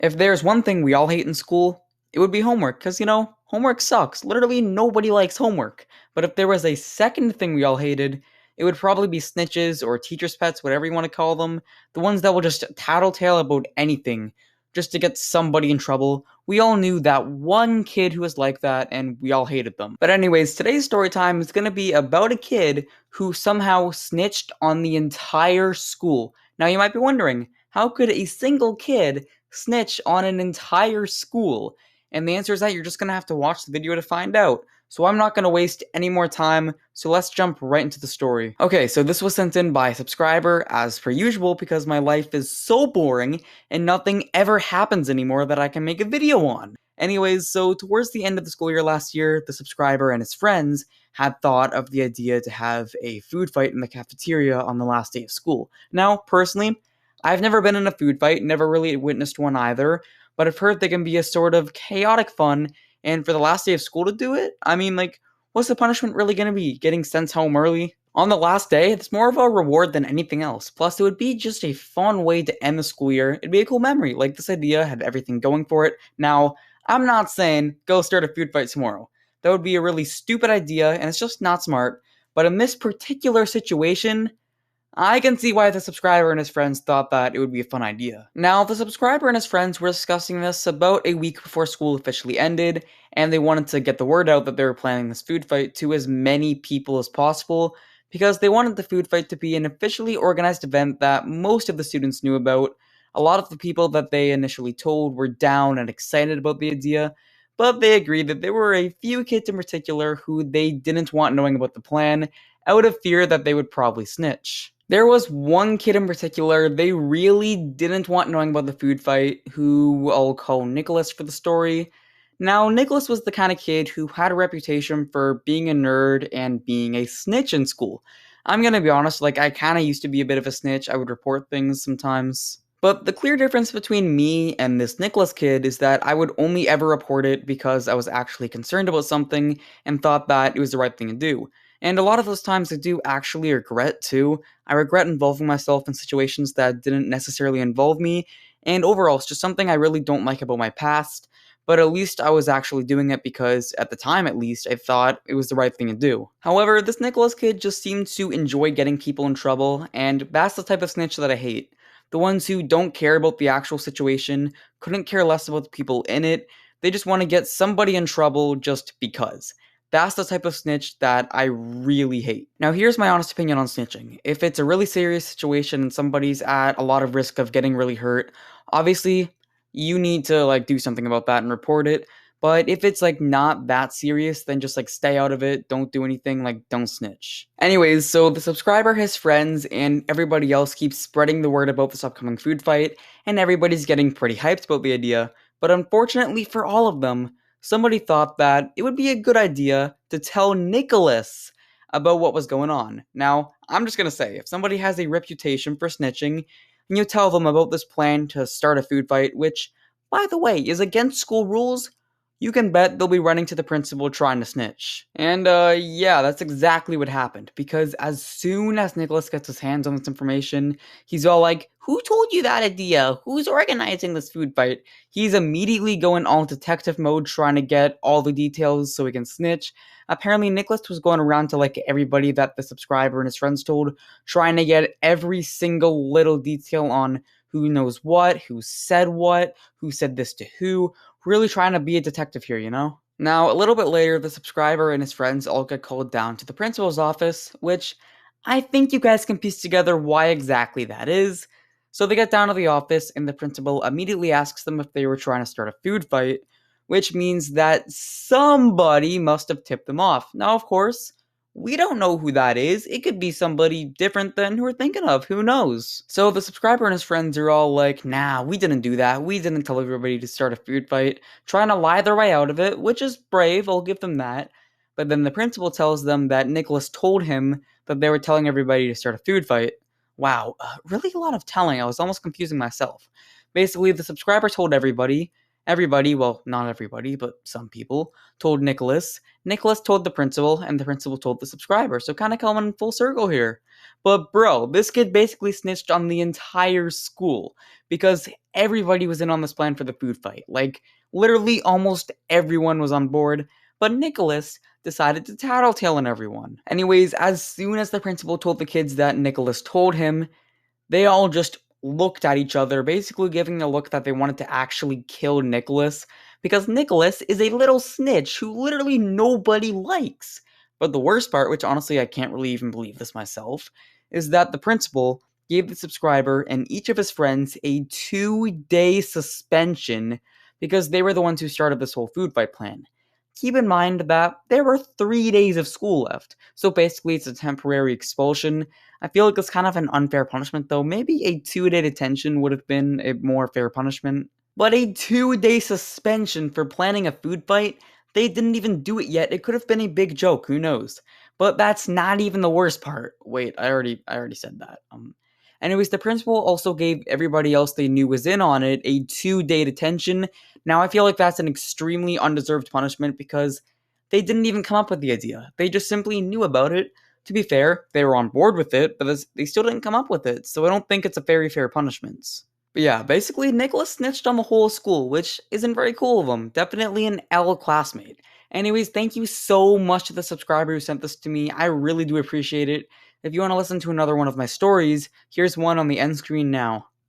If there's one thing we all hate in school, it would be homework, because, homework sucks. Literally nobody likes homework. But if there was a second thing we all hated, it would probably be snitches or teacher's pets, whatever you want to call them. The ones that will just tattletale about anything just to get somebody in trouble. We all knew that one kid who was like that, and we all hated them. But anyways, today's story time is going to be about a kid who somehow snitched on the entire school. Now you might be wondering, how could a single kid snitch on an entire school? And the answer is that you're just going to have to watch the video to find out. So I'm not going to waste any more time, so let's jump right into the story. Okay, so this was sent in by a subscriber, as per usual, because my life is so boring and nothing ever happens anymore that I can make a video on. Anyways, so towards the end of the school year last year, the subscriber and his friends had thought of the idea to have a food fight in the cafeteria on the last day of school. Now, personally, I've never been in a food fight, never really witnessed one either, but I've heard they can be a sort of chaotic fun, and for the last day of school to do it, I mean, like, what's the punishment really gonna be? Getting sent home early? On the last day, it's more of a reward than anything else. Plus, it would be just a fun way to end the school year. It'd be a cool memory. Like, this idea had everything going for it. Now, I'm not saying go start a food fight tomorrow. That would be a really stupid idea, and it's just not smart. But in this particular situation, I can see why the subscriber and his friends thought that it would be a fun idea. Now, the subscriber and his friends were discussing this about a week before school officially ended, and they wanted to get the word out that they were planning this food fight to as many people as possible, because they wanted the food fight to be an officially organized event that most of the students knew about. A lot of the people that they initially told were down and excited about the idea, but they agreed that there were a few kids in particular who they didn't want knowing about the plan, out of fear that they would probably snitch. There was one kid in particular they really didn't want knowing about the food fight, who I'll call Nicholas for the story. Now, Nicholas was the kind of kid who had a reputation for being a nerd and being a snitch in school. I'm gonna be honest, like, I kinda used to be a bit of a snitch. I would report things sometimes. But the clear difference between me and this Nicholas kid is that I would only ever report it because I was actually concerned about something and thought that it was the right thing to do. And a lot of those times I do actually regret too. I regret involving myself in situations that didn't necessarily involve me, and overall, it's just something I really don't like about my past, but at least I was actually doing it because, at the time at least, I thought it was the right thing to do. However, this Nicholas kid just seems to enjoy getting people in trouble, and that's the type of snitch that I hate. The ones who don't care about the actual situation, couldn't care less about the people in it, they just want to get somebody in trouble just because. That's the type of snitch that I really hate. Now, here's my honest opinion on snitching. If it's a really serious situation and somebody's at a lot of risk of getting really hurt, obviously, you need to, like, do something about that and report it. But if it's, like, not that serious, then just, like, stay out of it, don't do anything, like, don't snitch. Anyways, so the subscriber, his friends, and everybody else keeps spreading the word about this upcoming food fight, and everybody's getting pretty hyped about the idea. But unfortunately for all of them, somebody thought that it would be a good idea to tell Nicholas about what was going on. Now, I'm just gonna say, if somebody has a reputation for snitching, and you tell them about this plan to start a food fight, which, by the way, is against school rules, you can bet they'll be running to the principal trying to snitch. And, yeah, that's exactly what happened, because as soon as Nicholas gets his hands on this information, he's all like, "Who told you that idea? Who's organizing this food fight?" He's immediately going all detective mode, trying to get all the details so he can snitch. Apparently, Nicholas was going around to, like, everybody that the subscriber and his friends told, trying to get every single little detail on who knows what, who said this to who, really trying to be a detective here, you know? Now, a little bit later, the subscriber and his friends all get called down to the principal's office, which I think you guys can piece together why exactly that is. So they get down to the office, and the principal immediately asks them if they were trying to start a food fight, which means that somebody must have tipped them off. Now, of course, we don't know who that is. It could be somebody different than who we're thinking of. Who knows? So the subscriber and his friends are all like, "Nah, we didn't do that. We didn't tell everybody to start a food fight," trying to lie their way out of it, which is brave. I'll give them that. But then the principal tells them that Nicholas told him that they were telling everybody to start a food fight. Wow, really a lot of telling. I was almost confusing myself. Basically, the subscriber told everybody, Everybody, well, not everybody, but some people, told Nicholas. Nicholas told the principal, and the principal told the subscriber. So kind of coming full circle here. But bro, this kid basically snitched on the entire school because everybody was in on this plan for the food fight. Like, literally almost everyone was on board, but Nicholas decided to tattletale on everyone. Anyways, as soon as the principal told the kids that Nicholas told him, they all just looked at each other, basically giving a look that they wanted to actually kill Nicholas, because Nicholas is a little snitch who literally nobody likes. But the worst part, which honestly I can't really even believe this myself, is that the principal gave the subscriber and each of his friends a 2-day suspension because they were the ones who started this whole food fight plan. Keep in mind that there were 3 days of school left, so basically it's a temporary expulsion. I feel like it's kind of an unfair punishment, though. Maybe a 2-day detention would have been a more fair punishment. But a 2-day suspension for planning a food fight? They didn't even do it yet. It could have been a big joke, who knows? But that's not even the worst part. Wait, I already said that. Anyways, the principal also gave everybody else they knew was in on it a 2-day detention. Now, I feel like that's an extremely undeserved punishment because they didn't even come up with the idea. They just simply knew about it. To be fair, they were on board with it, but they still didn't come up with it, so I don't think it's a very fair punishment. But yeah, basically, Nicholas snitched on the whole school, which isn't very cool of him. Definitely an L classmate. Anyways, thank you so much to the subscriber who sent this to me. I really do appreciate it. If you want to listen to another one of my stories, here's one on the end screen now.